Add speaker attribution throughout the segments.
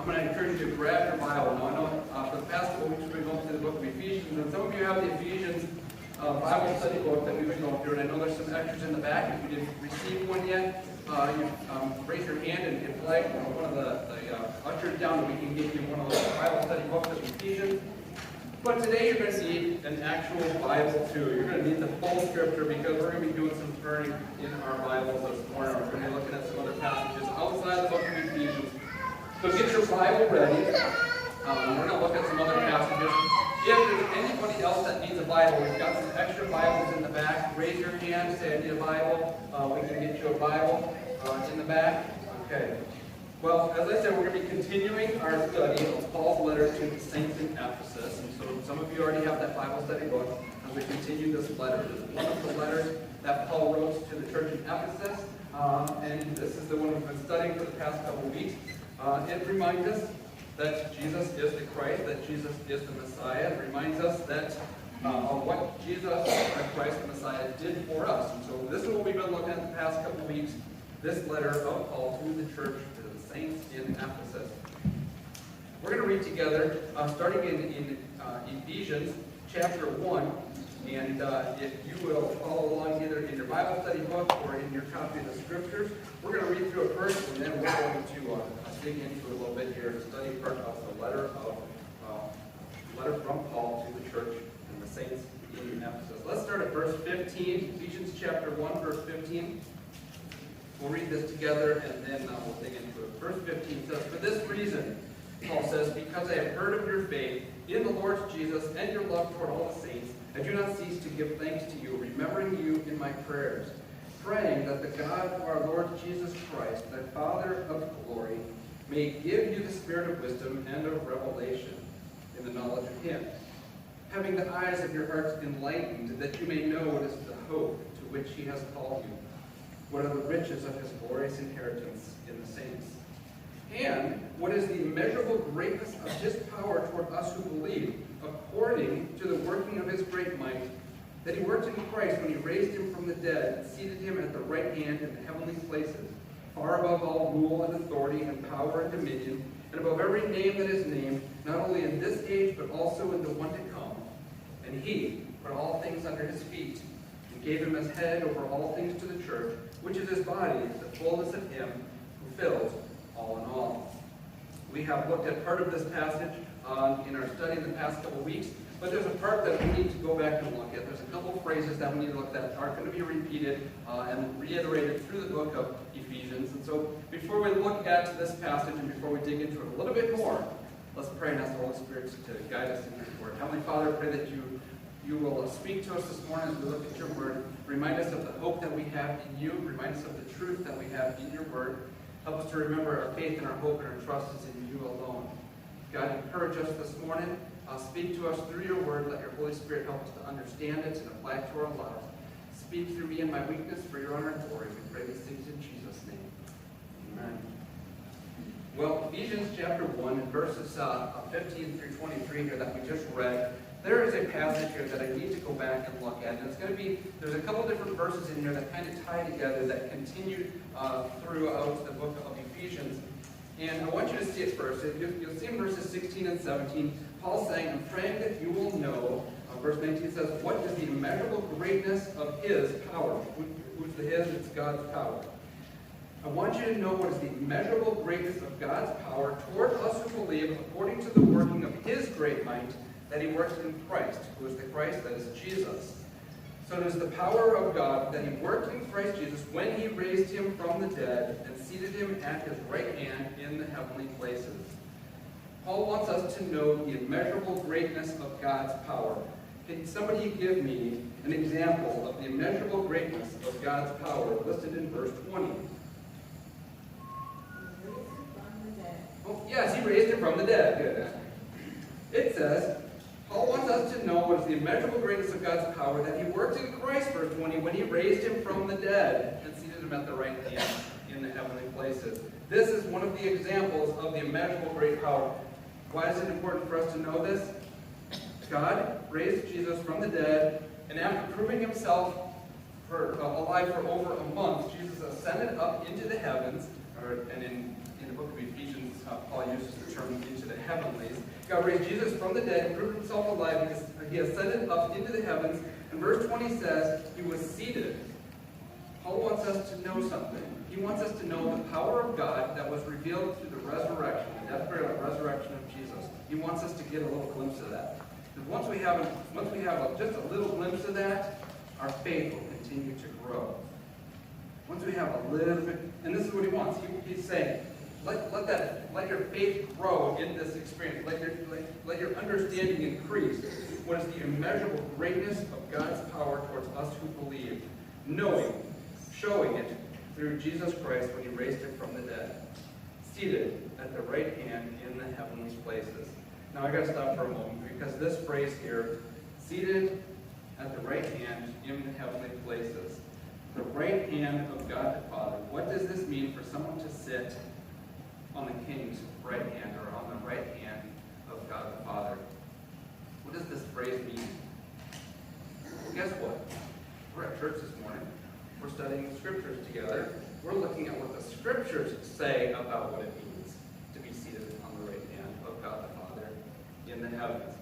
Speaker 1: I'm going to encourage you to grab your Bible. Now, I know for the past couple weeks we've been going through the book of Ephesians, and some of you have the Ephesians Bible study book that we've been going through, and I know there's some extras in the back. If you didn't receive one yet, raise your hand and flag one of the ushers down, and we can give you one of those Bible study books of Ephesians. But today you're going to need an actual Bible too. You're going to need the full scripture because we're going to be doing some turning in our Bibles this morning. We're going to be looking at some other passages outside the book of Ephesians. So get your Bible ready. We're going to look at some other passages. If there's anybody else that needs a Bible, we've got some extra Bibles in the back. Raise your hand, say I need a Bible. We can get you a Bible in the back. Okay. Well, as I said, we're going to be continuing our study of Paul's letter to the saints in Ephesus. And so some of you already have that Bible study book as we continue this letter. This is one of the letters that Paul wrote to the church in Ephesus. And this is the one we've been studying for the past couple of weeks. It reminds us that Jesus is the Christ, that Jesus is the Messiah. It reminds us that of what Jesus, the Christ, the Messiah, did for us. And so this is what we've been looking at the past couple of weeks. This letter of Paul to the church, to the saints in Ephesus. We're going to read together, starting in Ephesians chapter 1. And if you will follow along either in your Bible study book or in your copy of the Scriptures, we're going to read through it first, and then we're going to dig into it a little bit here to study part of the letter from Paul to the church and the saints in Ephesus. Let's start at verse 15, Ephesians chapter 1, verse 15. We'll read this together, and then we'll dig into it. Verse 15 says, "For this reason," Paul says, "because I have heard of your faith in the Lord Jesus and your love toward all the saints, I do not cease to give thanks to you, remembering you in my prayers, praying that the God of our Lord Jesus Christ, the Father of glory, may give you the spirit of wisdom and of revelation in the knowledge of him, having the eyes of your hearts enlightened, that you may know what is the hope to which he has called you, what are the riches of his glorious inheritance in the saints, and what is the immeasurable greatness of his power toward us who believe, according to the working of his great might, that he worked in Christ when he raised him from the dead and seated him at the right hand in the heavenly places, far above all rule and authority and power and dominion, and above every name that is named, not only in this age but also in the one to come. And he put all things under his feet, and gave him as head over all things to the church, which is his body, the fullness of him who fills all in all." We have looked at part of this passage in our study in the past couple weeks, but there's a part that we need to go back and look at. There's a couple phrases that we need to look at that are going to be repeated and reiterated through the book of Ephesians. And so before we look at this passage and before we dig into it a little bit more, let's pray and ask the Holy Spirit to guide us in your word. Heavenly Father, I pray that you will speak to us this morning as we look at your word. Remind us of the hope that we have in you. Remind us of the truth that we have in your word. Help us to remember our faith and our hope and our trust is in you alone. God, encourage us this morning. Speak to us through your word. Let your Holy Spirit help us to understand it and apply it to our lives. Speak through me in my weakness for your honor and glory. We pray these things in Jesus' name. Amen. Well, Ephesians chapter 1 and verses 15 through 23 here that we just read, there is a passage here that I need to go back and look at. And it's going to be, there's a couple different verses in here that kind of tie together, that continue throughout the book of Ephesians. And I want you to see it first. You'll see in verses 16 and 17, Paul's saying, "I'm praying that you will know," verse 19 says, "what is the immeasurable greatness of his power." Who's the his? It's God's power. I want you to know what is the immeasurable greatness of God's power toward us who believe, according to the working of his great might, that he worked in Christ. Who is the Christ? That is Jesus. So it is the power of God that he worked in Christ Jesus when he raised him from the dead and seated him at his right hand in the heavenly places. Paul wants us to know the immeasurable greatness of God's power. Can somebody give me an example of the immeasurable greatness of God's power listed in verse 20? Oh, yes, he raised him from the dead. Good. It says, Paul wants us to know what is the immeasurable greatness of God's power, that he worked in Christ, verse 20, when he raised him from the dead and seated him at the right hand in the heavenly places. This is one of the examples of the immeasurable great power. Why is it important for us to know this? God raised Jesus from the dead, and after proving himself alive for over a month, Jesus ascended up into the heavens, and in the book of Ephesians, Paul uses the term into the heavenlies. God raised Jesus from the dead, proved himself alive. He ascended up into the heavens. And verse 20 says he was seated. Paul wants us to know something. He wants us to know the power of God that was revealed through the resurrection, the death, burial, and resurrection of Jesus. He wants us to get a little glimpse of that. Because once we have just a little glimpse of that, our faith will continue to grow. Once we have a little bit, and this is what he wants. He's saying, let your faith grow in this experience. Let your understanding increase. What is the immeasurable greatness of God's power towards us who believe, showing it through Jesus Christ when he raised him from the dead, seated at the right hand in the heavenly places. Now I got to stop for a moment because this phrase here, seated at the right hand in the heavenly places, the right hand of God the Father. What does this mean for someone to sit on the King's right hand or on the right hand of God the Father? What does this phrase mean? Well, guess what? We're at church this morning. We're studying the scriptures together. We're looking at what the scriptures say about what it means to be seated on the right hand of God the Father in the heavens.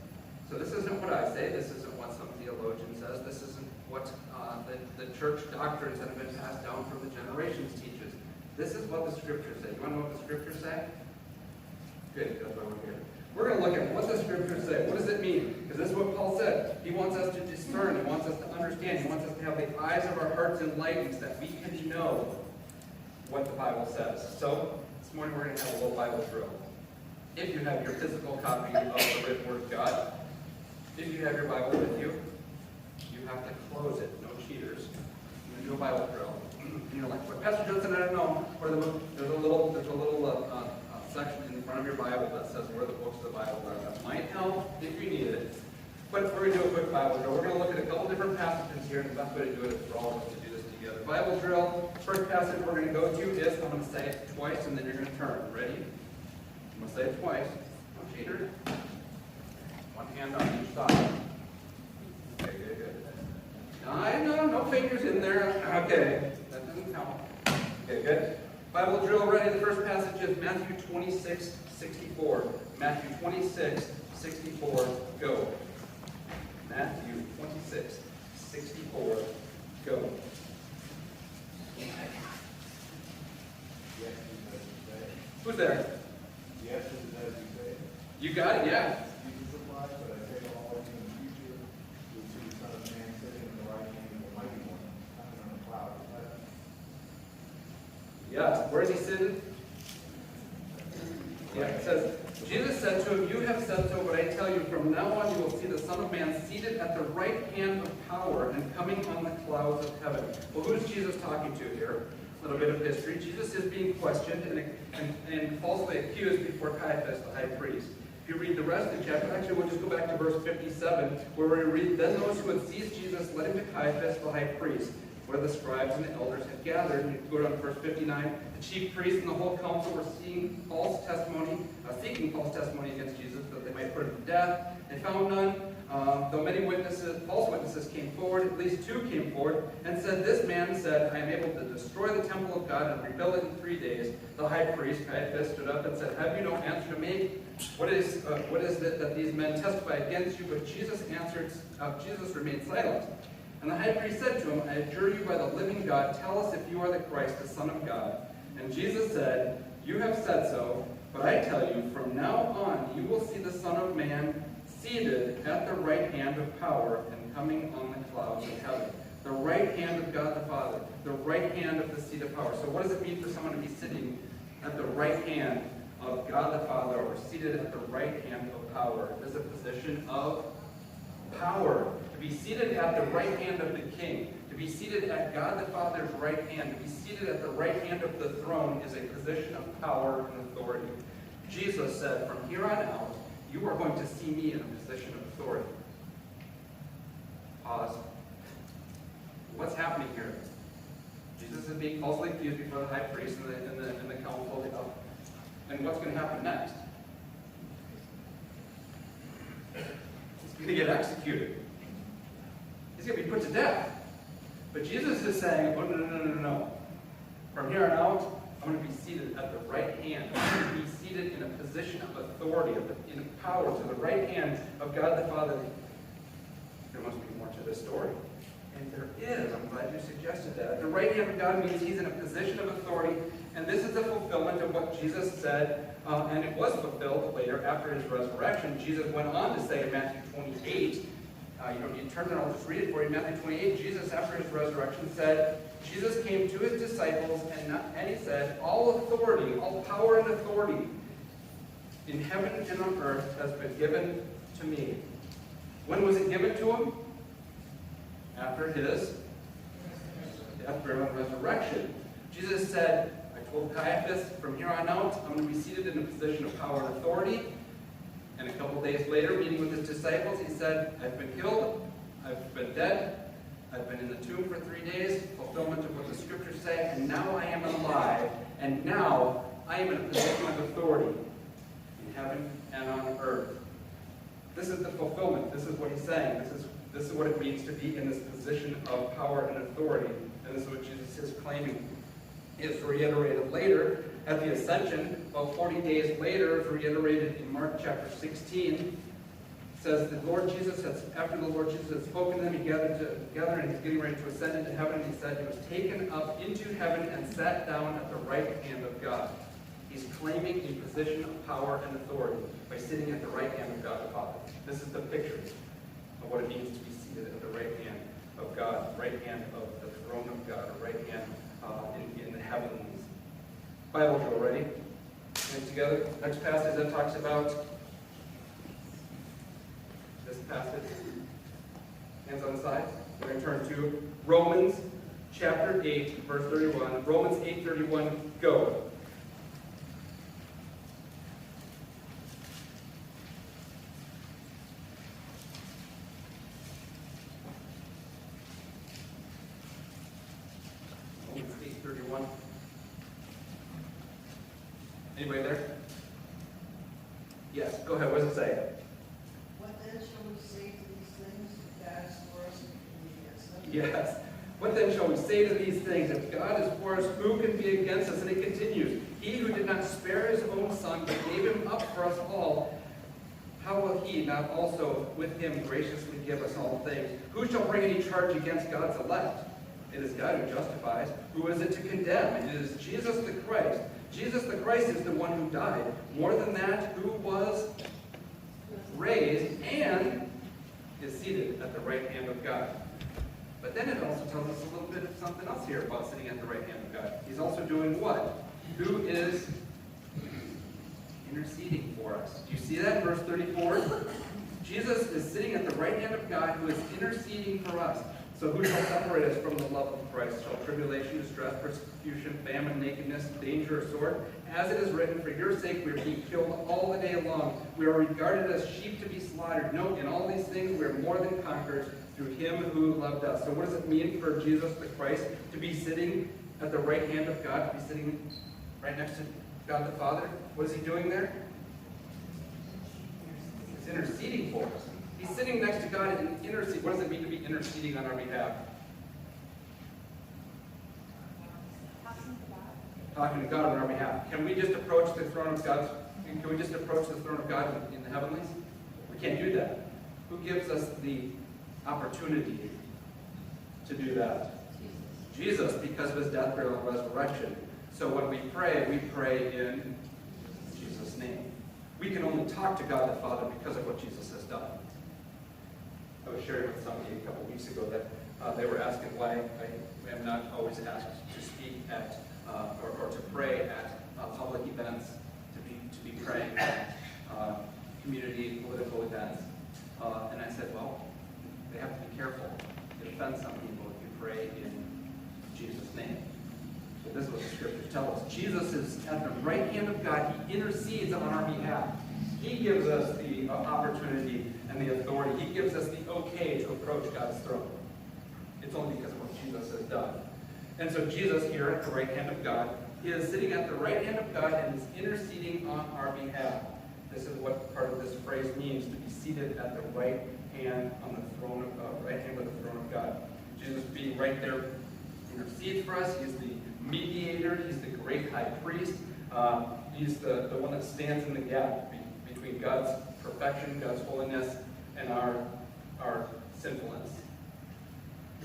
Speaker 1: So this isn't what I say. This isn't what some theologian says. This isn't what the church doctrines that have been passed down from the generations teaches. This is what the scriptures say. You want to know what the scriptures say? Good, that's why we're here. We're going to look at what the scriptures say. What does it mean? Because this is what Paul said. He wants us to discern. He wants us to understand. He wants us to have the eyes of our hearts enlightened so that we can know what the Bible says. So, this morning we're going to have a little Bible drill. If you have your physical copy of the written Word of God, if you have your Bible with you, you have to close it. No cheaters. I'm going to do a Bible drill. You're like, what, Pastor Johnson, I don't know. There's a little section in front of your Bible that says where the books of the Bible are. That might help if you need it. But we're going to do a quick Bible drill. We're going to look at a couple different passages here, and the best way to do it is for all of us to do this together. Bible drill. First passage we're going to go to is, I'm going to say it twice, and then you're going to turn. Ready? I'm going to say it twice. No cheaters. One hand on each side. Okay, good. No fingers in there. Okay, that doesn't count. Okay, good. Bible drill ready. The first passage is Matthew 26:64. Matthew 26:64. Go. Matthew 26:64. Go. Who's there?
Speaker 2: Yes, it is as you say.
Speaker 1: You got it, yeah.
Speaker 2: Jesus replied, but I say to all of you in the future, you will see the Son of Man sitting in the right hand of the Mighty One, coming on the clouds of heaven.
Speaker 1: Yes. Where is he sitting? Yeah, it says, Jesus said to him, you have said so, but I tell you, from now on you will see the Son of Man seated at the right hand of power and coming on the clouds of heaven. Well, who's Jesus talking to here? A little bit of history. Jesus is being questioned and falsely accused before Caiaphas, the high priest. If you read the rest of the chapter, actually we'll just go back to verse 57, where we read, then those who had seized Jesus led him to Caiaphas, the high priest, where the scribes and the elders had gathered. And you go down to verse 59. The chief priests and the whole council were seeking false testimony against Jesus, that they might put him to death. They found none, though many false witnesses came forward. At least two came forward and said, this man said, I am able to destroy the temple of God and rebuild it in 3 days. The high priest, Caiaphas, stood up and said, have you no answer to make? What is it that these men testify against you? But Jesus remained silent. And the high priest said to him, I adjure you by the living God, tell us if you are the Christ, the Son of God. And Jesus said, you have said so, but I tell you, from now on you will see the Son of Man seated at the right hand of power and coming on the clouds of heaven. The right hand of God the Father, the right hand of the seat of power. So what does it mean for someone to be sitting at the right hand of God the Father, or seated at the right hand of power? It is a position of power. To be seated at the right hand of the King, to be seated at God the Father's right hand, to be seated at the right hand of the throne is a position of power and authority. Jesus said, from here on out, you are going to see me in a position of authority. Pause. What's happening here? Jesus is being falsely accused before the high priest and the council. And what's going to happen next? He's going to get executed. He's going to be put to death. But Jesus is saying, oh, no. From here on out, I'm going to be seated at the right hand. I'm going to be seated in a position of authority, in power, to the right hand of God the Father. There must be more to this story. And there is. I'm glad you suggested that. At the right hand of God means he's in a position of authority, and this is the fulfillment of what Jesus said, and it was fulfilled later after his resurrection. Jesus went on to say in Matthew 28, you don't need to turn there, I'll just read it for you. Matthew 28, Jesus, after his resurrection, said, Jesus came to his disciples, and he said, all authority, all power and authority in heaven and on earth has been given to me. When was it given to him? After his death, burial, and resurrection. Jesus said, I told Caiaphas, from here on out, I'm going to be seated in a position of power and authority. And a couple days later, meeting with his disciples, he said, I've been killed, I've been dead, I've been in the tomb for 3 days, fulfillment of what the scriptures say, and now I am alive, and now I am in a position of authority in heaven and on earth. This is the fulfillment. This is what he's saying. This is what it means to be in this position of power and authority. And this is what Jesus is claiming. It's reiterated later at the ascension, about 40 days later. It's reiterated in Mark chapter 16. It says the Lord Jesus after the Lord Jesus had spoken to them, he gathered together and he's getting ready to ascend into heaven. And he said he was taken up into heaven and sat down at the right hand of God. He's claiming a position of power and authority by sitting at the right hand of God the Father. This is the picture of what it means to be seated at the right hand of God, right hand of the throne of God, or right hand in the heavenlies. Bible drill, ready? Hands together. Next passage that talks about this passage. Hands on the side. We're going to turn to Romans chapter 8, verse 31. Romans 8:31, go. Romans 8:31. Anybody there? Yes, go ahead. What does it say?
Speaker 3: What then shall we say to these things? If God is for us, who can be against us?
Speaker 1: Yes. What then shall we say to these things? If God is for us, who can be against us? And it continues. He who did not spare his own son, but gave him up for us all, how will he not also with him graciously give us all things? Who shall bring any charge against God's elect? It is God who justifies. Who is it to condemn? It is Jesus the Christ. Jesus the Christ is the one who died. More than that, who was raised and is seated at the right hand of God. But then it also tells us a little bit of something else here about sitting at the right hand of God. He's also doing what? Who is interceding for us. Do you see that in verse 34? Jesus is sitting at the right hand of God who is interceding for us. So who shall separate us from the love of Christ? Shall tribulation, distress, persecution, famine, nakedness, danger, or sword? As it is written, for your sake we are being killed all the day long. We are regarded as sheep to be slaughtered. No, in all these things we are more than conquerors through him who loved us. So what does it mean for Jesus the Christ to be sitting at the right hand of God, to be sitting right next to God the Father? What is he doing there? He's interceding for us. He's sitting next to God and interceding. What does it mean to be interceding on our behalf? Talking to God on our behalf. Can we just approach the throne of God? Can we just approach the throne of God in the heavenlies? We can't do that. Who gives us the opportunity to do that? Jesus, because of his death, burial, and resurrection. So when we pray in Jesus' name. We can only talk to God the Father because of what Jesus has done. I was sharing with somebody a couple weeks ago that they were asking why I am not always asked to speak at or to pray at public events, to be praying at community political events. And I said, well, they have to be careful. It offends some people if you pray in Jesus' name. So this is what the scriptures tell us. Jesus is at the right hand of God. He intercedes on our behalf. He gives us the opportunity and the authority. He gives us the okay to approach God's throne. It's only because of what Jesus has done. And so Jesus here at the right hand of God, he is sitting at the right hand of God and is interceding on our behalf. This is what part of this phrase means, to be seated at the right hand on the throne of God, right hand of the throne of God. Jesus being right there intercedes for us. He is the mediator. He's the great high priest. He's the one that stands in the gap between God's perfection, God's holiness, and our sinfulness.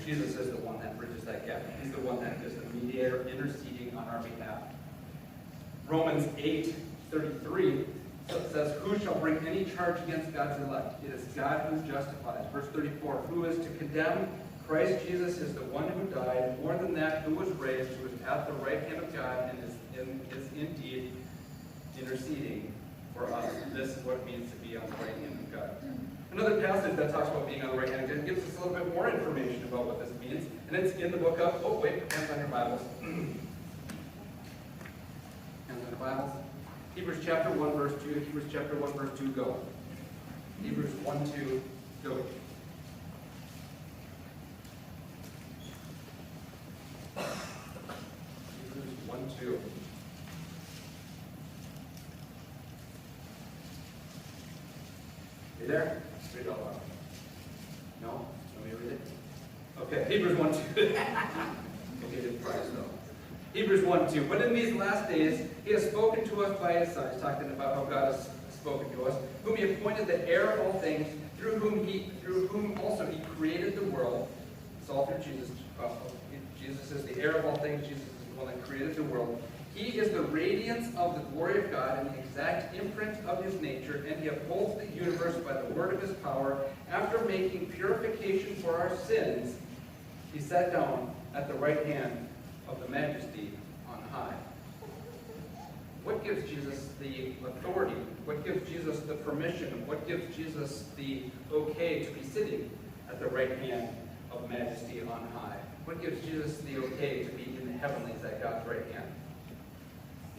Speaker 1: Jesus is the one that bridges that gap. He's the one that is the mediator interceding on our behalf. Romans 8:33 says, "Who shall bring any charge against God's elect? It is God who justifies." Verse 34, "Who is to condemn? Christ Jesus is the one who died, more than that, who was raised, who is at the right hand of God, and is indeed interceding for us." This is what it means to be on the right hand of God. Another passage that talks about being on the right hand of God gives us a little bit more information about what this means, and it's in the book of, hands on your Bibles. Hands on your Bibles. Hebrews chapter 1, verse 2. Hebrews chapter 1, verse 2, go. Hebrews 1, 2, go. Hebrews 1, 2. You there? Read it all out. No? Let me read it? Okay, Hebrews 1, 2. Okay, didn't prize though. Hebrews 1, 2. "But in these last days, he has spoken to us by his Son." He's talking about how God has spoken to us. "Whom he appointed the heir of all things, through whom also he created the world." It's all through Jesus. Jesus is the heir of all things. Jesus is the one that created the world. "He is the radiance of the glory of God and the exact imprint of his nature, and he upholds the universe by the word of his power. After making purification for our sins, he sat down at the right hand of the Majesty on high." What gives Jesus the authority? What gives Jesus the permission? What gives Jesus the okay to be sitting at the right hand of Majesty on high? What gives Jesus the okay to be in the heavenlies at God's right hand?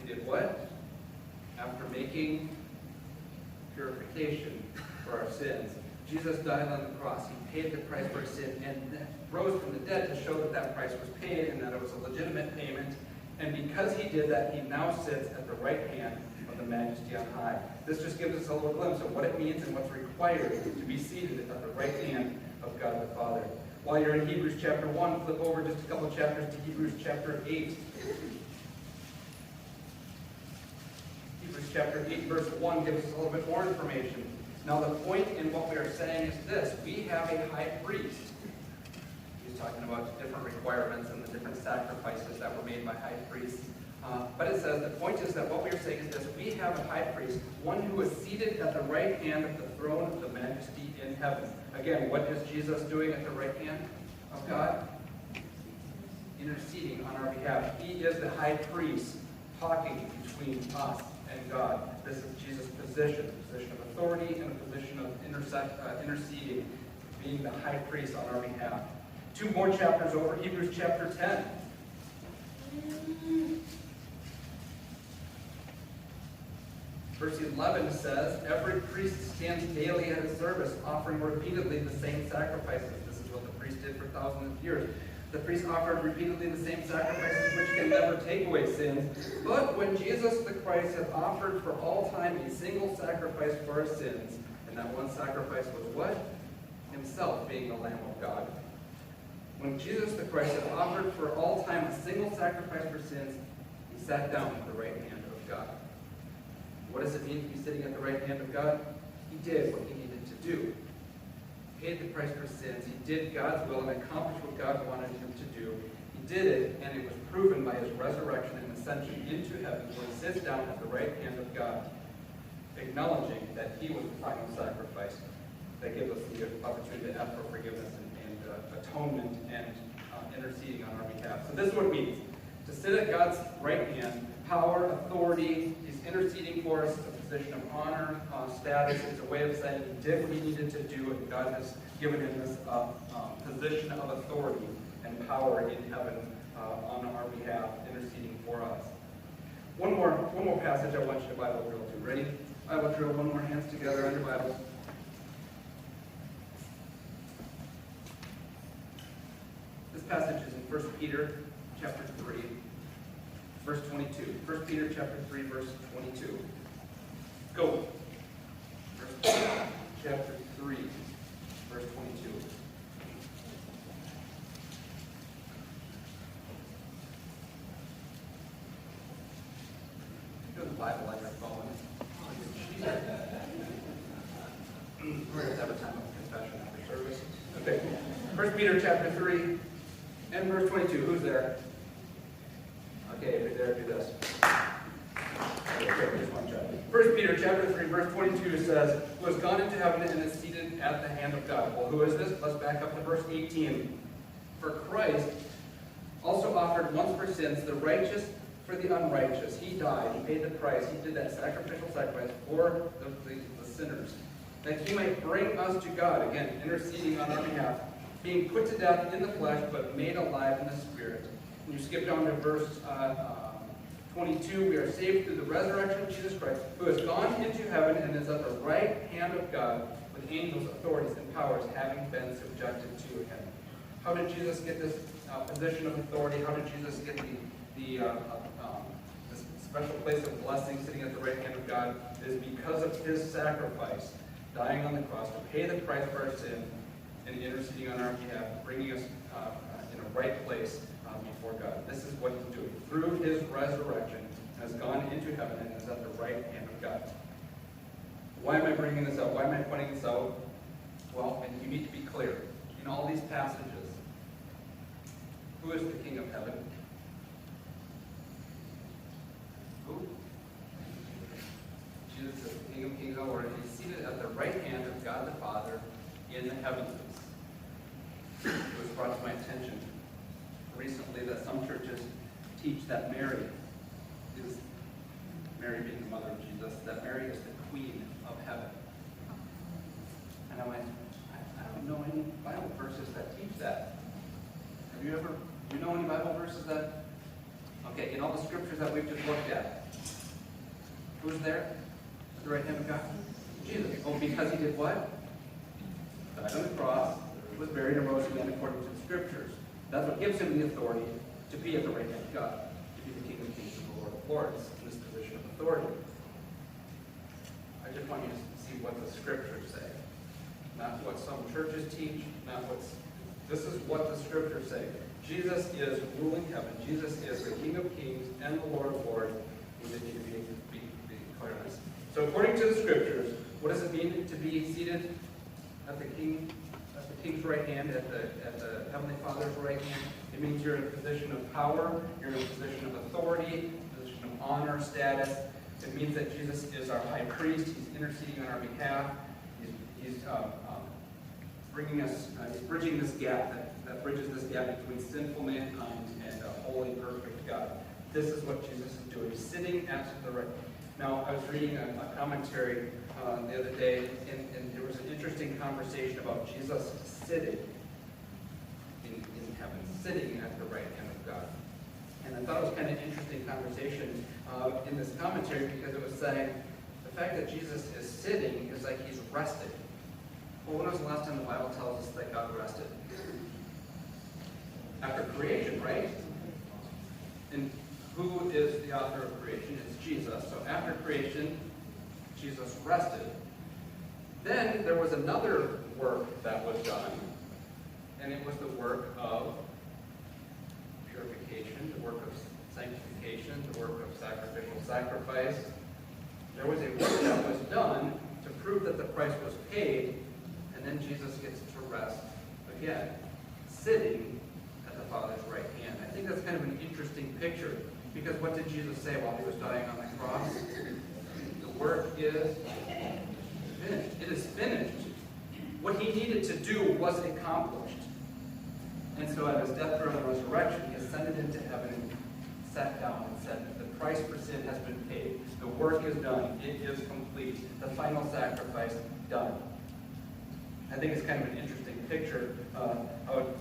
Speaker 1: He did what? After making purification for our sins, Jesus died on the cross. He paid the price for our sin and rose from the dead to show that that price was paid and that it was a legitimate payment. And because he did that, he now sits at the right hand of the Majesty on high. This just gives us a little glimpse of what it means and what's required to be seated at the right hand of God the Father. While you're in Hebrews chapter 1, flip over just a couple chapters to Hebrews chapter 8. Hebrews chapter 8, verse 1 gives us a little bit more information. Now the point in what we are saying is this: we have a high priest. He's talking about different requirements and the different sacrifices that were made by high priests. But it says, the point is that what we are saying is this: we have a high priest, one who is seated at the right hand of the throne of the Majesty in heaven. Again, what is Jesus doing at the right hand of God? Interceding on our behalf. He is the high priest talking between us and God. This is Jesus' position of authority and a position of interceding, being the high priest on our behalf. 2 more chapters over, Hebrews chapter 10. Verse 11 says, "Every priest stands daily at his service, offering repeatedly the same sacrifices." This is what the priest did for thousands of years. "The priest offered repeatedly the same sacrifices which can never take away sins. But when Jesus the Christ had offered for all time a single sacrifice for our sins," and that one sacrifice was what? Himself, being the Lamb of God. "When Jesus the Christ had offered for all time a single sacrifice for sins, he sat down at the right hand of God." What does it mean to be sitting at the right hand of God? He did what he needed to do. He paid the price for sins. He did God's will and accomplished what God wanted him to do. He did it, and it was proven by his resurrection and ascension into heaven, where he sits down at the right hand of God, acknowledging that he was the final sacrifice that gives us the opportunity to ask for forgiveness and atonement and interceding on our behalf. So this is what it means. To sit at God's right hand, power, authority. He's interceding for us. It's a position of honor, status. It's a way of saying he did what he needed to do, and God has given him this position of authority and power in heaven on our behalf, interceding for us. One more passage I want you to Bible drill to. Ready? Bible drill. One more, hands together on your Bibles. This passage is in 1 Peter chapter 3. Verse 22. 1 Peter chapter 3, verse 22. Go. 1 Peter chapter 3, verse 22. Bible on your phone. We're going to have a time of confession after service. Okay. 1 Peter chapter 3 and verse 22. Who's there? Okay, if you're there, do this. Okay, just one check. 1 Peter chapter 3, verse 22 says, who has gone into heaven and is seated at the hand of God. Well, who is this? Let's back up to verse 18. For Christ also offered once for sins the righteous for the unrighteous. He died. He paid the price. He did that sacrificial sacrifice for the sinners, that he might bring us to God, again, interceding on our behalf, being put to death in the flesh, but made alive in the Spirit. And you skip down to verse 22. We are saved through the resurrection of Jesus Christ, who has gone into heaven and is at the right hand of God, with angels, authorities, and powers having been subjected to him. How did Jesus get this position of authority? How did Jesus get this special place of blessing sitting at the right hand of God? It is because of his sacrifice, dying on the cross to pay the price for our sin and interceding on our behalf, bringing us in a right place before God. This is what he's doing. Through his resurrection, has gone into heaven and is at the right hand of God. Why am I bringing this up? Why am I pointing this out? Well, and you need to be clear. In all these passages, who is the King of heaven? Who? Jesus is the King of kings and Lord. He's seated at the right hand of God the Father in the heavens. It was brought to my attention recently that some churches teach that Mary being the mother of Jesus, that Mary is the Queen of heaven. And I went, I don't know any Bible verses that teach that. Do you know any Bible verses that? Okay, in all the scriptures that we've just looked at, who's there at the right hand of God? Jesus. Oh, because he did what? Died on the cross, was buried and rose again according to the scriptures. That's what gives him the authority to be at the right hand of God, to be the King of kings and the Lord of lords in this position of authority. I just want you to see what the scriptures say. Not what some churches teach, this is what the scriptures say. Jesus is ruling heaven. Jesus is the King of kings and the Lord of lords. We need to be clear on this. So according to the scriptures, what does it mean to be seated at the King's right hand, at the Heavenly Father's right hand? It means you're in a position of power, you're in a position of authority, a position of honor, status. It means that Jesus is our high priest. He's interceding on our behalf. He's bridging this gap, that bridges this gap between sinful mankind and a holy, perfect God. This is what Jesus is doing, sitting at the right. Now, I was reading a commentary the other day, and there was an interesting conversation about Jesus sitting in heaven, sitting at the right hand of God. And I thought it was kind of an interesting conversation in this commentary, because it was saying the fact that Jesus is sitting is like he's rested. Well, when was the last time the Bible tells us that God rested? After creation, right? And who is the author of creation? It's Jesus. So after creation, Jesus rested. Then there was another work that was done, and it was the work of purification, the work of sanctification, the work of sacrificial sacrifice. There was a work that was done to prove that the price was paid, and then Jesus gets to rest again, sitting at the Father's right hand. I think that's kind of an interesting picture, because what did Jesus say while he was dying on the cross? The work is finished. It is finished. What he needed to do was accomplished. And so at his death, burial, and resurrection, he ascended into heaven and sat down and said, the price for sin has been paid. The work is done. It is complete. The final sacrifice done. I think it's kind of an interesting picture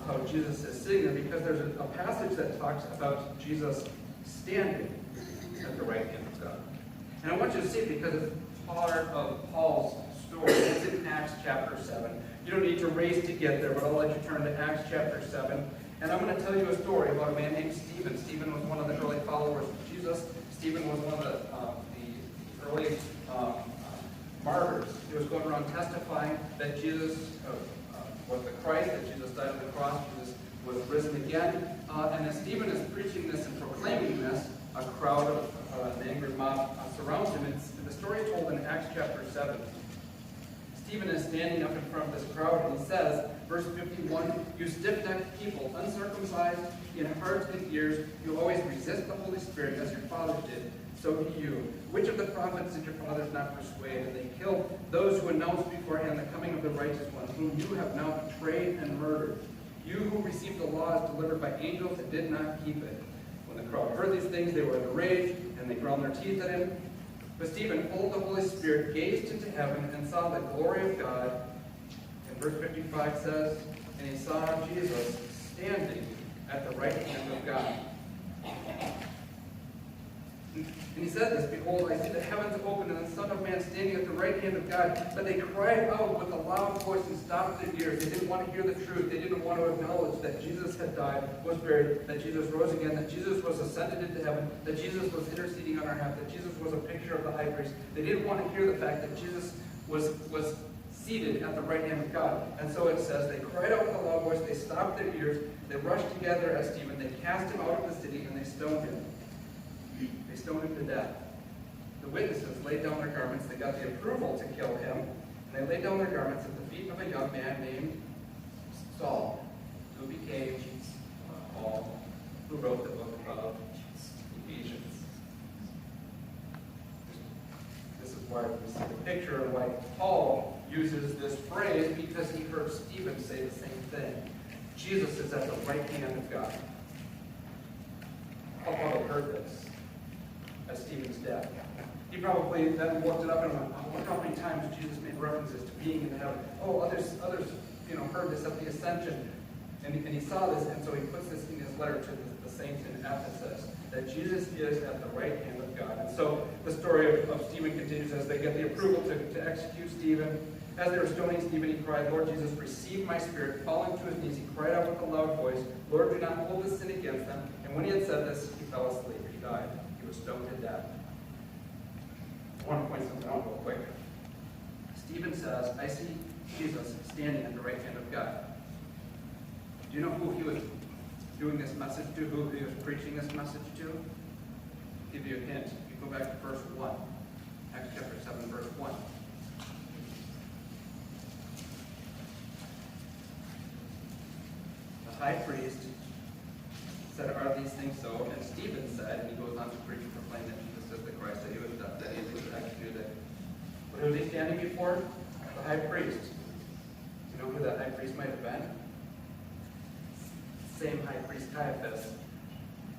Speaker 1: how Jesus is sitting there, because there's a passage that talks about Jesus standing at the right hand of God. And I want you to see it because it's part of Paul's story. It's in Acts chapter 7. You don't need to race to get there, but I'll let you turn to Acts chapter 7. And I'm going to tell you a story about a man named Stephen. Stephen was one of the early followers of Jesus. Stephen was one of the early martyrs. He was going around testifying that Jesus was the Christ, that Jesus died on the cross, Jesus was risen again. And as Stephen is preaching this and proclaiming this, a crowd of an angry mob surrounds him. The story is told in Acts chapter 7. Stephen is standing up in front of this crowd, and he says, verse 51, "You stiff-necked people, uncircumcised in heart and ears, you always resist the Holy Spirit as your fathers did. So do you. Which of the prophets did your fathers not persuade? And they killed those who announced beforehand the coming of the righteous one, whom you have now betrayed and murdered. You who received the laws delivered by angels and did not keep it." When the crowd heard these things, they were in a rage, and they ground their teeth at him. But Stephen, full of the Holy Spirit, gazed into heaven and saw the glory of God. And verse 55 says, "And he saw Jesus standing at the right hand of God." And he said this, "Behold, I see the heavens open and the Son of Man standing at the right hand of God." But they cried out with a loud voice and stopped their ears. They didn't want to hear the truth. They didn't want to acknowledge that Jesus had died, was buried, that Jesus rose again, that Jesus was ascended into heaven, that Jesus was interceding on our behalf, that Jesus was a picture of the high priest. They didn't want to hear the fact that Jesus was seated at the right hand of God. And so it says, they cried out with a loud voice, they stopped their ears, they rushed together at Stephen, they cast him out of the city, and they stoned him. They stoned him to death. The witnesses laid down their garments. They got the approval to kill him. And they laid down their garments at the feet of a young man named Saul, who became Paul, who wrote the book of Ephesians. This is why we see the picture of why Paul uses this phrase, because he heard Stephen say the same thing. Jesus is at the right hand of God. Paul probably heard this at Stephen's death. He probably then looked it up and went, "I wonder how many times Jesus made references to being in heaven." Oh, others, heard this at the ascension, and he saw this, and so he puts this in his letter to the saints in Ephesus, that Jesus is at the right hand of God. And so the story of Stephen continues as they get the approval to execute Stephen. As they were stoning Stephen, he cried, "Lord Jesus, receive my spirit." Falling to his knees, he cried out with a loud voice, "Lord, do not hold this sin against them." And when he had said this, he fell asleep. He died. He was stoned to death. I want to point something out real quick. Stephen says, "I see Jesus standing at the right hand of God." Do you know who he was doing this message to, who he was preaching this message to? I'll give you a hint. You go back to verse 1. Acts chapter 7, verse 1. The high priest said, "Are these things so?" And Stephen said, and he goes on to preach and proclaim that Jesus is the Christ, that he was dead, that he was executed. But who was he standing before? The high priest. Do you know who that high priest might have been? Same high priest Caiaphas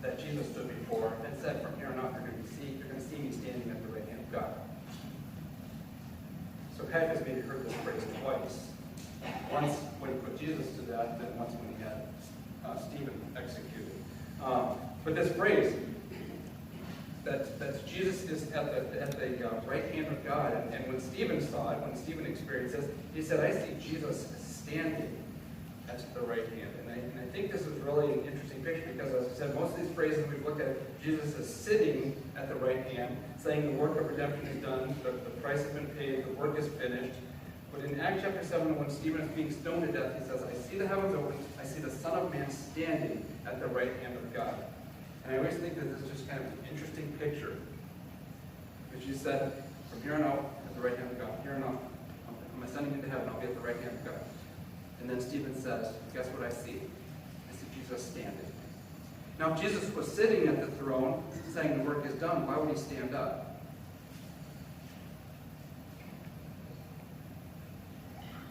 Speaker 1: that Jesus stood before and said, "From here on out, you're going to see me standing at the right hand of God." So Caiaphas maybe heard this phrase twice. Once when he put Jesus to death, and once when he had Stephen executed. But this phrase, that Jesus is at the right hand of God, and when Stephen saw it, when Stephen experienced this, he said, "I see Jesus standing at the right hand." And I think this is really an interesting picture because, as I said, most of these phrases we've looked at, Jesus is sitting at the right hand, saying the work of redemption is done, the price has been paid, the work is finished. But in Acts chapter 7, when Stephen is being stoned to death, he says, "I see the heavens open, I see the Son of Man standing at the right hand of God." And I always think that this is just kind of an interesting picture. Because you said, "From here on out, at the right hand of God. Here on out, I'm ascending into heaven, I'll be at the right hand of God." And then Stephen says, "Guess what I see? I see Jesus standing." Now, if Jesus was sitting at the throne, saying the work is done, why would he stand up?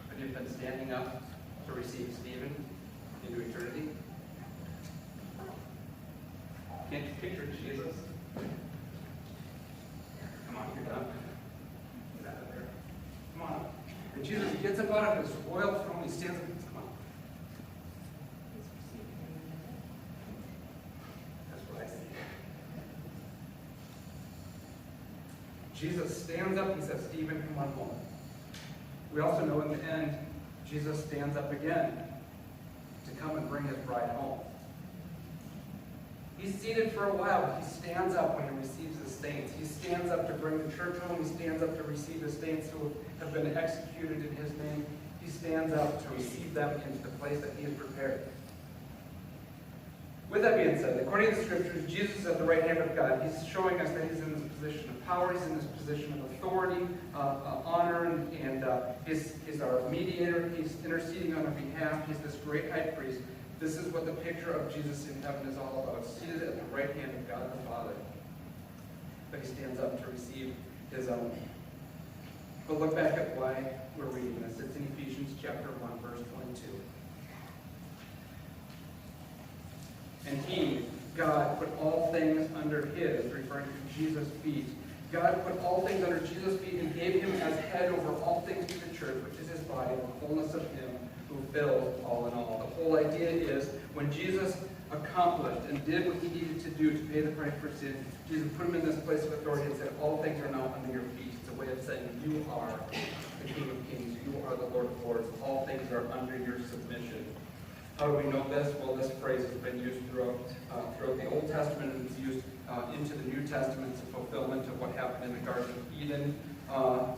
Speaker 1: Could he have been standing up to receive Stephen into eternity? Can't you picture Jesus? Come on, you're done. Get out of there. Come on. And Jesus gets up out of his royal throne, he stands up and says, "Come on." That's what I see. Jesus stands up and says, "Stephen, come on home." We also know in the end, Jesus stands up again to come and bring his bride home. He's seated for a while, but he stands up when he receives his saints. He stands up to bring the church home. He stands up to receive his saints who have been executed in his name. He stands up to receive them into the place that he has prepared. With that being said, according to the scriptures, Jesus is at the right hand of God. He's showing us that he's in this position of power. He's in this position of authority, honor, and he's our mediator. He's interceding on our behalf. He's this great high priest. This is what the picture of Jesus in heaven is all about, seated at the right hand of God the Father. But he stands up to receive his own. But look back at why we're reading this. It's in Ephesians chapter 1, verse 22. And he, God, put all things under his, referring to Jesus' feet. God put all things under Jesus' feet and gave him as head over all things to the church, which is his body, the fullness of him who fills all in all. The whole idea is when Jesus accomplished and did what he needed to do to pay the price for sin, Jesus put him in this place of authority and said, all things are now under your feet. It's a way of saying, you are the King of Kings. You are the Lord of Lords. All things are under your submission. How do we know this? Well, this phrase has been used throughout the Old Testament, and it's used into the New Testament. It's a fulfillment of what happened in the Garden of Eden,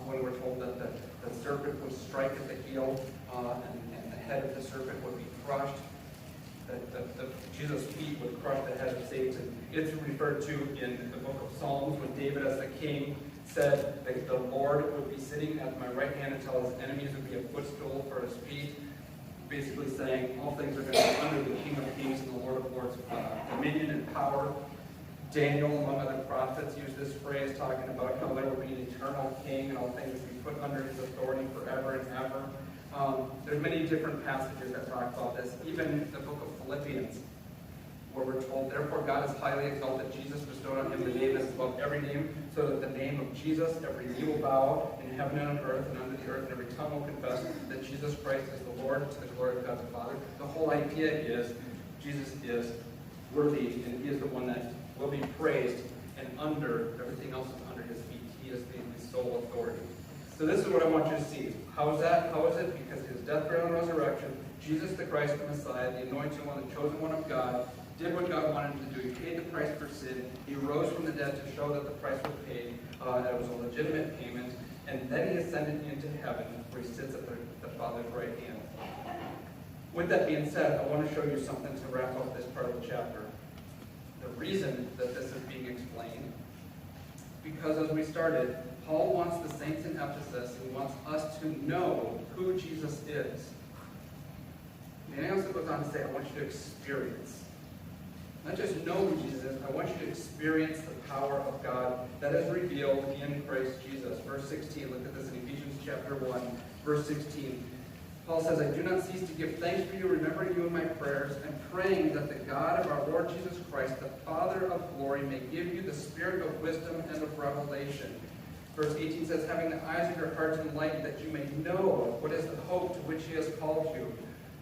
Speaker 1: when we're told that the serpent would strike at the heel, and the head of the serpent would be crushed. That Jesus' feet would crush the head of Satan. It's referred to in the book of Psalms when David, as the king, said that the Lord would be sitting at my right hand until his enemies would be a footstool for his feet. Basically saying all things are going to be under the King of Kings and the Lord of Lords, dominion and power. Daniel, among other prophets, used this phrase talking about how there will be an eternal king and all things will be put under his authority forever and ever. There's many different passages that talk about this. Even the book of Philippians, where we're told, therefore God has highly exalted Jesus, bestowed on him the name that is above every name, so that the name of Jesus, every knee will bow in heaven and on earth and under the earth, and every tongue will confess that Jesus Christ is the Lord, to the glory of God the Father. The whole idea is Jesus is worthy, and he is the one that will be praised, and everything else is under his feet. He is the sole authority. So this is what I want you to see. How is that? How is it? Because his death, burial, and resurrection, Jesus the Christ, the Messiah, the anointed one, the chosen one of God, did what God wanted him to do. He paid the price for sin. He rose from the dead to show that the price was paid, that it was a legitimate payment, and then he ascended into heaven, where he sits at the Father's right hand. With that being said, I want to show you something to wrap up this part of the chapter. The reason that this is being explained, because as we started, Paul wants the saints in Ephesus, and wants us to know who Jesus is. And he also goes on to say, I want you to experience. Not just know who Jesus is, I want you to experience the power of God that is revealed in Christ Jesus. Verse 16, look at this in Ephesians chapter 1, verse 16. Paul says, I do not cease to give thanks for you, remembering you in my prayers, and praying that the God of our Lord Jesus Christ, the Father of glory, may give you the spirit of wisdom and of revelation. Verse 18 says, having the eyes of your hearts enlightened, that you may know what is the hope to which he has called you,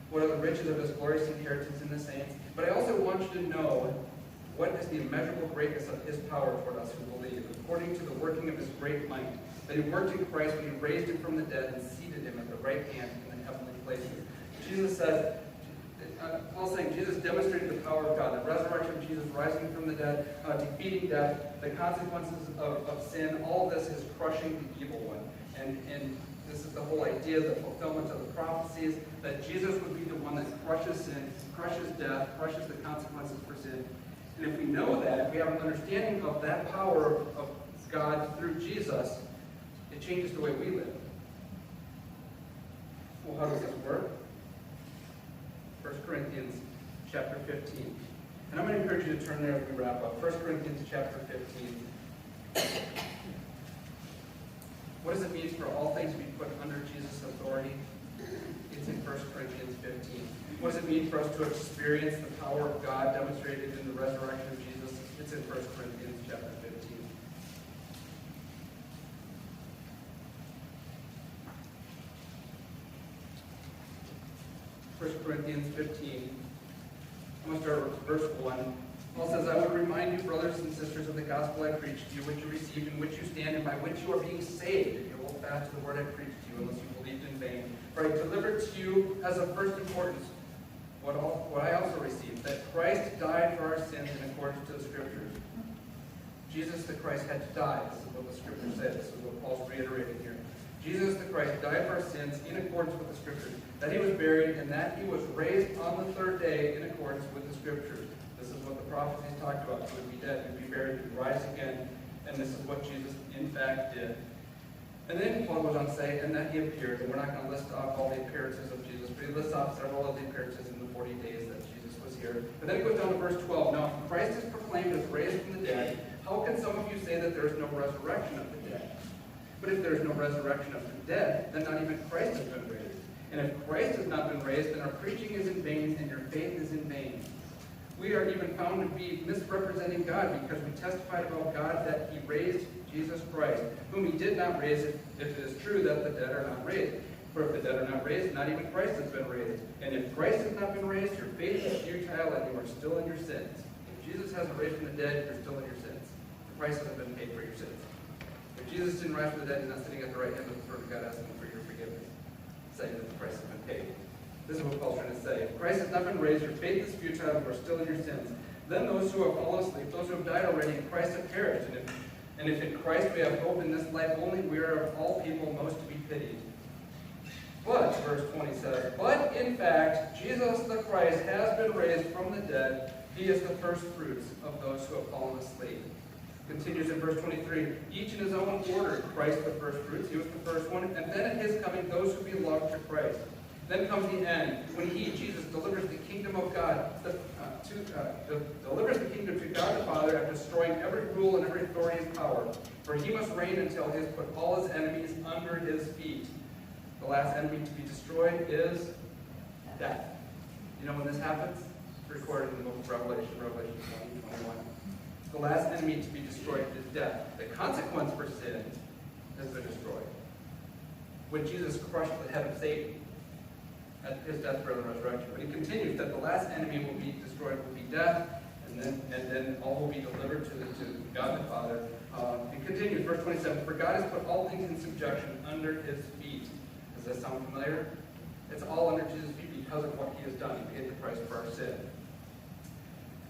Speaker 1: what are the riches of his glorious inheritance in the saints. But I also want you to know what is the immeasurable greatness of his power toward us who believe, according to the working of his great might, that he worked in Christ when he raised him from the dead and seated him at the right hand in the heavenly places. Jesus says, Paul's saying Jesus demonstrated the power of God, the resurrection of Jesus, rising from the dead, defeating death, the consequences of sin. All of this is crushing the evil one. And this is the whole idea, the fulfillment of the prophecies, that Jesus would be the one that crushes sin, crushes death, crushes the consequences for sin. And if we know that, if we have an understanding of that power of God through Jesus, it changes the way we live. Well, how does this work? 1 Corinthians chapter 15. And I'm going to encourage you to turn there as we wrap up. 1 Corinthians chapter 15. What does it mean for all things to be put under Jesus' authority? It's in 1 Corinthians 15. What does it mean for us to experience the power of God demonstrated in the resurrection of Jesus? It's in 1 Corinthians chapter 15. First Corinthians 15. I'm going to start with verse 1. Paul says, I would remind you, brothers and sisters, of the gospel I preached to you, which you received, in which you stand, and by which you are being saved, if you hold fast to the word I preached to you, unless you believed in vain. For I delivered to you as of first importance what I also received, that Christ died for our sins in accordance to the Scriptures. Jesus the Christ had to die. This is what the Scripture says. This is what Paul's reiterating here. Jesus the Christ died for our sins in accordance with the Scriptures, that he was buried, and that he was raised on the third day in accordance with the Scriptures. This is what the prophecies talked about. He would be dead, he would be buried, he would rise again. And this is what Jesus, in fact, did. And then Paul goes on to say, and that he appeared. And we're not going to list off all the appearances of Jesus, but he lists off several of the appearances in the 40 days that Jesus was here. But then he goes down to verse 12. Now, if Christ is proclaimed as raised from the dead, how can some of you say that there is no resurrection of the dead? But if there is no resurrection of the dead, then not even Christ has been raised. And if Christ has not been raised, then our preaching is in vain, and your faith is in vain. We are even found to be misrepresenting God, because we testified about God that he raised Jesus Christ, whom he did not raise, if it is true that the dead are not raised. For if the dead are not raised, not even Christ has been raised. And if Christ has not been raised, your faith is futile, and you are still in your sins. If Jesus hasn't raised from the dead, you're still in your sins. The price hasn't been paid for your sins. If Jesus didn't rise from the dead, he's not sitting at the right hand of the throne of God asking for your forgiveness, saying that the price has been paid. This is what Paul's trying to say. If Christ has not been raised, your faith is futile, and you are still in your sins. Then those who have fallen asleep, those who have died already in Christ have perished. And if in Christ we have hope in this life only, we are of all people most to be pitied. But, verse 20 says, but in fact, Jesus the Christ has been raised from the dead. He is the first fruits of those who have fallen asleep. Continues in verse 23, each in his own order, Christ the first fruits, he was the first one, and then at his coming, those who belong to Christ. Then comes the end, when he, Jesus, delivers the kingdom of God, delivers the kingdom to God the Father after destroying every rule and every authority and power. For he must reign until he has put all his enemies under his feet. The last enemy to be destroyed is death. You know when this happens? It's recorded in the book of Revelation, Revelation 20:21. The last enemy to be destroyed is death. The consequence for sin has been destroyed. When Jesus crushed the head of Satan at his death, burial, and resurrection. But he continues that the last enemy will be destroyed, will be death, and then all will be delivered to God the Father. It continues, verse 27, for God has put all things in subjection under his feet. Does that sound familiar? It's all under Jesus' feet because of what he has done. He paid the price for our sin.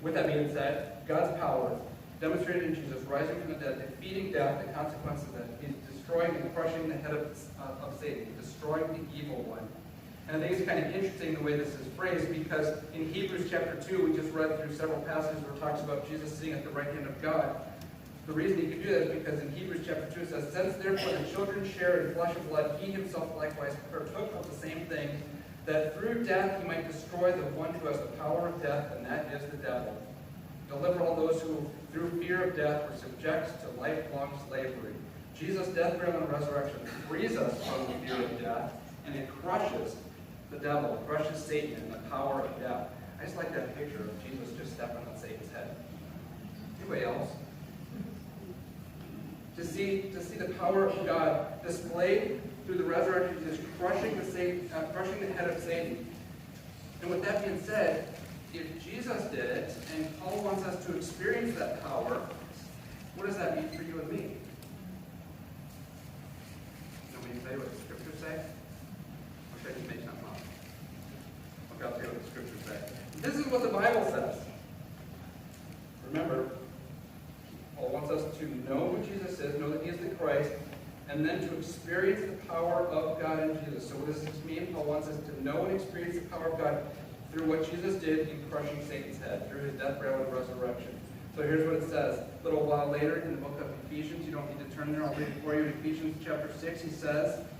Speaker 1: With that being said, God's power demonstrated in Jesus, rising from the dead, defeating death, the consequences of that. He's destroying and crushing the head of Satan, destroying the evil one. And I think it's kind of interesting the way this is phrased, because in Hebrews chapter 2, we just read through several passages where it talks about Jesus sitting at the right hand of God. The reason he could do that is because in Hebrews chapter 2 it says, since therefore the children share in flesh and blood, he himself likewise partook of the same thing, that through death he might destroy the one who has the power of death, and that is the devil. Deliver all those who, through fear of death, were subject to lifelong slavery. Jesus' death, burial, and resurrection frees us from the fear of death, and it crushes the devil, crushes Satan and the power of death. I just like that picture of Jesus just stepping on Satan's head. Anybody else? To see the power of God displayed through the resurrection, just crushing the head of Satan. And with that being said, if Jesus did it, and Paul wants us to experience that power, what does that mean for you and me? Somebody say what the scriptures say? Or should I just make something up? Okay, I'll tell you what the scriptures say. This is what the Bible says. Remember, Paul wants us to know who Jesus is, know that he is the Christ, and then to experience the power of God in Jesus. So what does this mean? Paul wants us to know and experience the power of God through what Jesus did in crushing Satan's head, through his death, burial, and resurrection. So here's what it says. A little while later in the book of Ephesians, you don't need to turn there, I'll read it for you. In Ephesians chapter 6,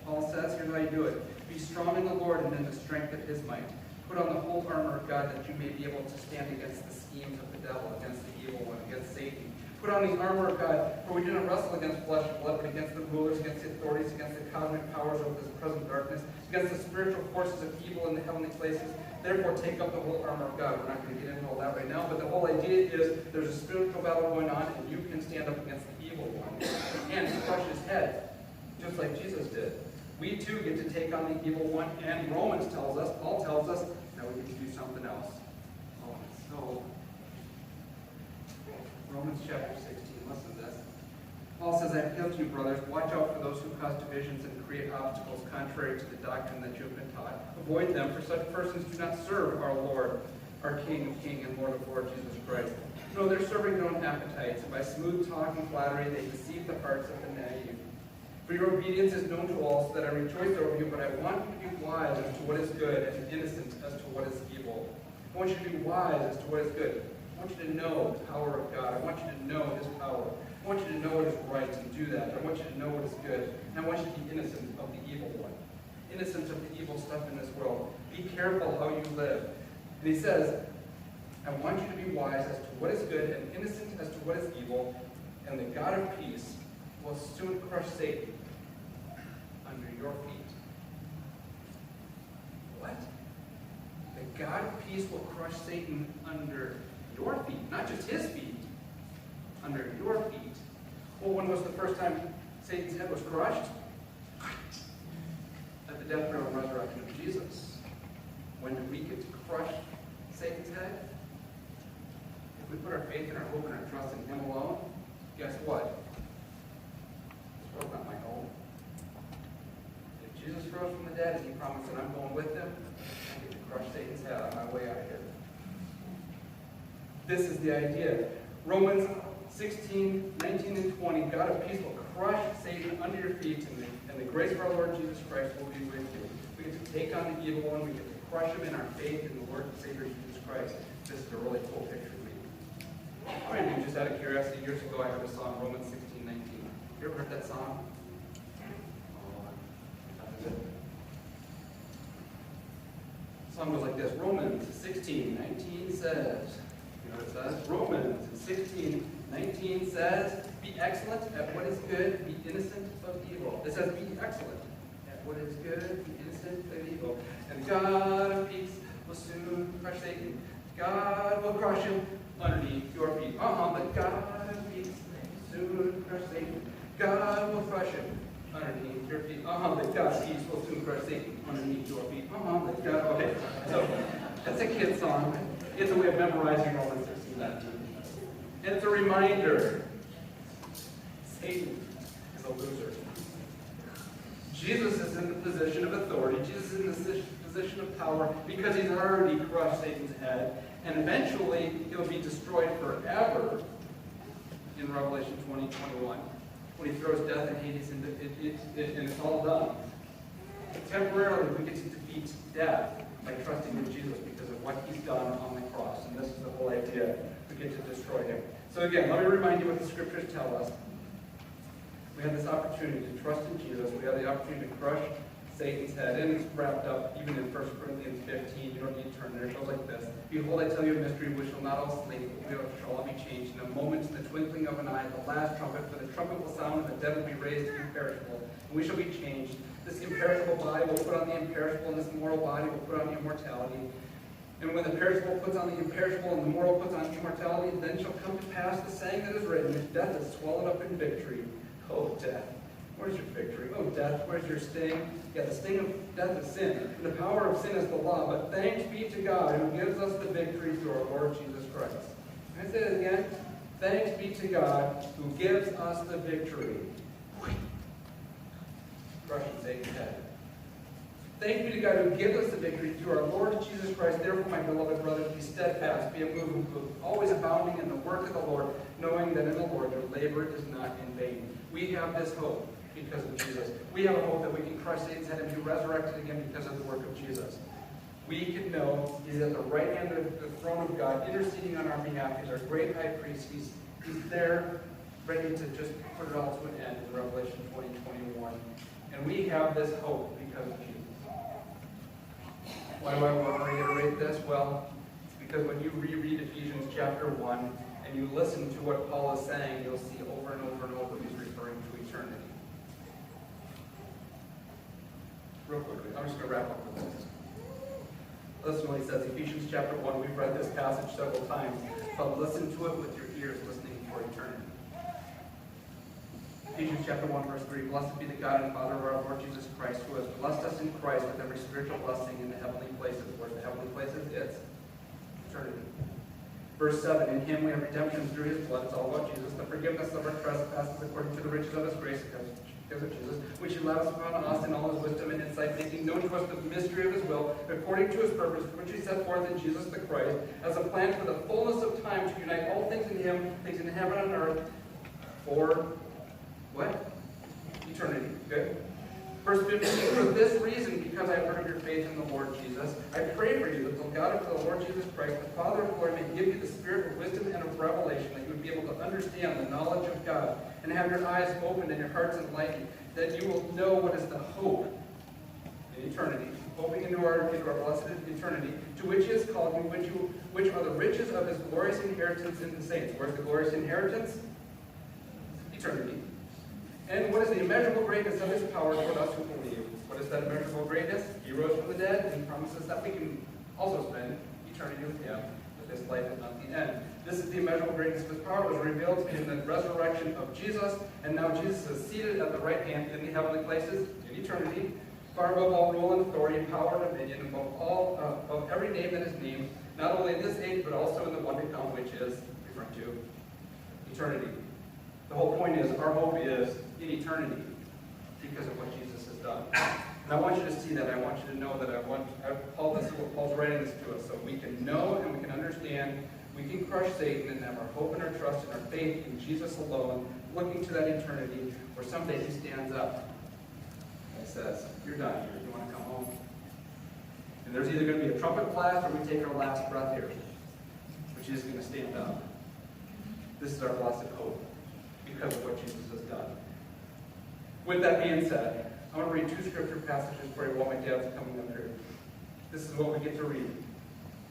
Speaker 1: Paul says, here's how you do it. Be strong in the Lord and in the strength of his might. Put on the whole armor of God that you may be able to stand against the schemes of the devil, against the evil one, against Satan. Put on the armor of God, for we do not wrestle against flesh and blood, but against the rulers, against the authorities, against the cosmic powers of this present darkness, against the spiritual forces of evil in the heavenly places. Therefore, take up the whole armor of God. We're not going to get into all that right now, but the whole idea is there's a spiritual battle going on, and you can stand up against the evil one and crush his head, just like Jesus did. We too get to take on the evil one, and Romans tells us, Paul tells us, that we get to do something else. Oh, so Romans chapter 16, listen to this. Paul says, I appeal to you, brothers, watch out for those who cause divisions and create obstacles contrary to the doctrine that you have been taught. Avoid them, for such persons do not serve our Lord, our King of kings and Lord of lords, Jesus Christ. No, they're serving their own appetites, and by smooth talk and flattery they deceive the hearts of the naive. For your obedience is known to all, so that I rejoice over you, but I want you to be wise as to what is good and innocent as to what is evil. I want you to be wise as to what is good. I want you to know the power of God. I want you to know his power. I want you to know what is right and do that. I want you to know what is good. And I want you to be innocent of the evil one. Innocent of the evil stuff in this world. Be careful how you live. And he says, I want you to be wise as to what is good and innocent as to what is evil. And the God of peace will soon crush Satan under your feet. What? The God of peace will crush Satan under your feet. Not just his feet. Under your feet. Well, when was the first time Satan's head was crushed? At the death, burial, and resurrection of Jesus. When do we get to crush Satan's head? If we put our faith and our hope and our trust in him alone, guess what? This world's not my home. If Jesus rose from the dead, as he promised that I'm going with him, I get to crush Satan's head on my way out of here. This is the idea. Romans 16, 19, and 20, God of peace will crush Satan under your feet, and the grace of our Lord Jesus Christ will be with you. We get to take on the evil one. We get to crush him in our faith in the Lord and Savior Jesus Christ. This is a really cool picture of me. How many of you, just out of curiosity, years ago I heard a song, Romans 16, 19. You ever heard that song? Oh, that was it. The song goes like this. Romans 16, 19 says, you know what it says? Romans 16, 19 says, be excellent at what is good, be innocent of evil. It says, be excellent at what is good, be innocent of evil. And God of peace will soon crush Satan. God will crush him underneath your feet. But God of peace will soon crush Satan. God will crush him underneath your feet. But God of peace will soon crush Satan underneath your feet. But God. Okay, so that's a kid song. It's a way of memorizing Romans 16, 19. And it's a reminder. Satan is a loser. Jesus is in the position of authority. Jesus is in the position of power because he's already crushed Satan's head. And eventually, he'll be destroyed forever in Revelation 20, 21. When he throws death and Hades into it, and it's all done. Temporarily, we get to defeat death by trusting in Jesus because of what he's done on the cross. And this is the whole idea. We get to destroy him. So again, let me remind you what the scriptures tell us. We have this opportunity to trust in Jesus. We have the opportunity to crush Satan's head. And it's wrapped up even in 1 Corinthians 15. You don't need to turn there. It goes like this. Behold, I tell you a mystery. We shall not all sleep, but we shall all be changed. In a moment, in the twinkling of an eye, the last trumpet. For the trumpet will sound, and the dead will be raised imperishable. And we shall be changed. This imperishable body will put on the imperishable, and this mortal body will put on immortality. And when the perishable puts on the imperishable, and the mortal puts on immortality, then shall come to pass the saying that is written, death is swallowed up in victory. Oh, death, where's your victory? Oh, death, where's your sting? Yeah, the sting of death is sin, and the power of sin is the law. But thanks be to God who gives us the victory through our Lord Jesus Christ. Can I say that again? Thanks be to God who gives us the victory. Crushing Satan's head. Thanks be to God who gives us the victory through our Lord Jesus Christ. Therefore, my beloved brothers, be steadfast, be immovable, always abounding in the work of the Lord, knowing that in the Lord your labor is not in vain. We have this hope because of Jesus. We have a hope that we can crush Satan's head and be resurrected again because of the work of Jesus. We can know he's at the right hand of the throne of God, interceding on our behalf. He's our great high priest. He's there, ready to just put it all to an end in Revelation 20, 21. And we have this hope because of Jesus. Why do I want to reiterate this? Well, it's because when you reread Ephesians chapter 1 and you listen to what Paul is saying, you'll see over and over and over he's referring to eternity. Real quickly, I'm just going to wrap up with this. Listen to what he says, Ephesians chapter 1. We've read this passage several times, but listen to it with your ears listening for eternity. Ephesians chapter 1, verse 3, Blessed be the God and Father of our Lord Jesus Christ, who has blessed us in Christ with every spiritual blessing in the heavenly places. Where's the heavenly places? It's eternity. Verse 7, In him we have redemption through his blood. It's all about Jesus. The forgiveness of our trespasses according to the riches of his grace, because of Jesus, which he allowed upon us in all his wisdom and insight, making known to us the mystery of his will, according to his purpose, which he set forth in Jesus the Christ, as a plan for the fullness of time to unite all things in him, things in heaven and earth, for what? Eternity. Okay? Verse 15, for this reason, because I have heard of your faith in the Lord Jesus, I pray for you that the God of the Lord Jesus Christ, the Father of glory, may give you the spirit of wisdom and of revelation, that you would be able to understand the knowledge of God, and have your eyes opened and your hearts enlightened, that you will know what is the hope in eternity, hoping into our blessed eternity, to which he has called you, which are the riches of his glorious inheritance in the saints. Where's the glorious inheritance? Eternity. And what is the immeasurable greatness of his power toward us who believe? What is that immeasurable greatness? He rose from the dead, and he promises that we can also spend eternity with him, but this life is not the end. This is the immeasurable greatness of his power. It was revealed in the resurrection of Jesus, and now Jesus is seated at the right hand in the heavenly places in eternity, far above all rule and authority, power and dominion, above every name that is named, not only in this age, but also in the one to come, which is referring to eternity. The whole point is, our hope is in eternity because of what Jesus has done. And I want you to see that. I want you to know that Paul's writing this to us so we can know and we can understand, we can crush Satan and have our hope and our trust and our faith in Jesus alone, looking to that eternity where someday he stands up and says, you're done here. You want to come home? And there's either going to be a trumpet blast or we take our last breath here, which is going to stand up. This is our blessed hope because of what Jesus has done. With that being said, I want to read 2 scripture passages for you while my dad's coming up here. This is what we get to read.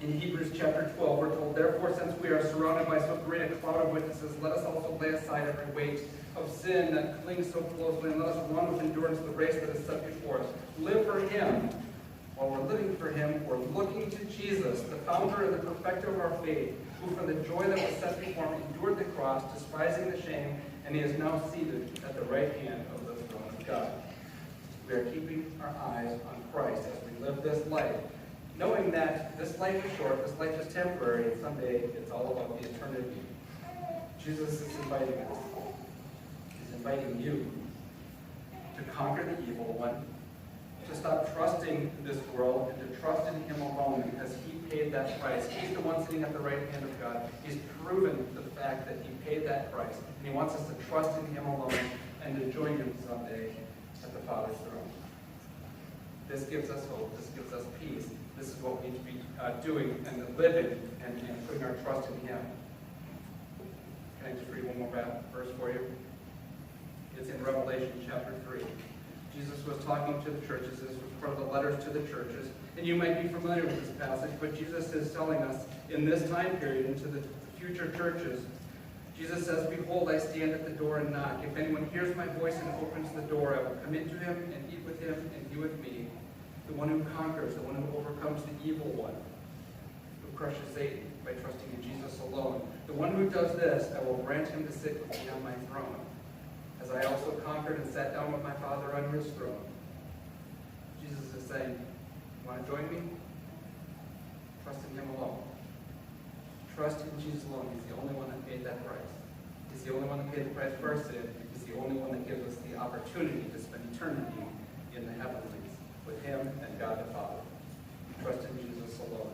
Speaker 1: In Hebrews chapter 12, we're told, therefore, since we are surrounded by so great a cloud of witnesses, let us also lay aside every weight of sin that clings so closely, and let us run with endurance the race that is set before us. Live for him. While we're living for him, we're looking to Jesus, the founder and the perfecter of our faith, who for the joy that was set before him endured the cross, despising the shame, and he is now seated at the right hand of the throne of God. We are keeping our eyes on Christ as we live this life, knowing that this life is short, this life is temporary, and someday it's all about the eternity. Jesus is inviting us. He's inviting you to conquer the evil one, to stop trusting this world and to trust in him alone because he paid that price. He's the one sitting at the right hand of God. He's proven the fact that he paid that price. And he wants us to trust in him alone and to join him someday at the Father's throne. This gives us hope. This gives us peace. This is what we need to be doing and living and putting our trust in him. Can I just read one more verse for you? It's in Revelation chapter 3. Jesus was talking to the churches. This was part of the letters to the churches. And you might be familiar with this passage, but Jesus is telling us in this time period into the future churches, Jesus says, behold, I stand at the door and knock. If anyone hears my voice and opens the door, I will come into him and eat with him and he with me. The one who conquers, the one who overcomes the evil one, who crushes Satan by trusting in Jesus alone. The one who does this, I will grant him to sit with me on my throne, as I also conquered and sat down with my Father on his throne. Jesus is saying, you want to join me? Trust in him alone. Trust in Jesus alone. He's the only one that paid that price. He's the only one that paid the price for our sin. He's the only one that gives us the opportunity to spend eternity in the heavenlies with him and God the Father. Trust in Jesus alone.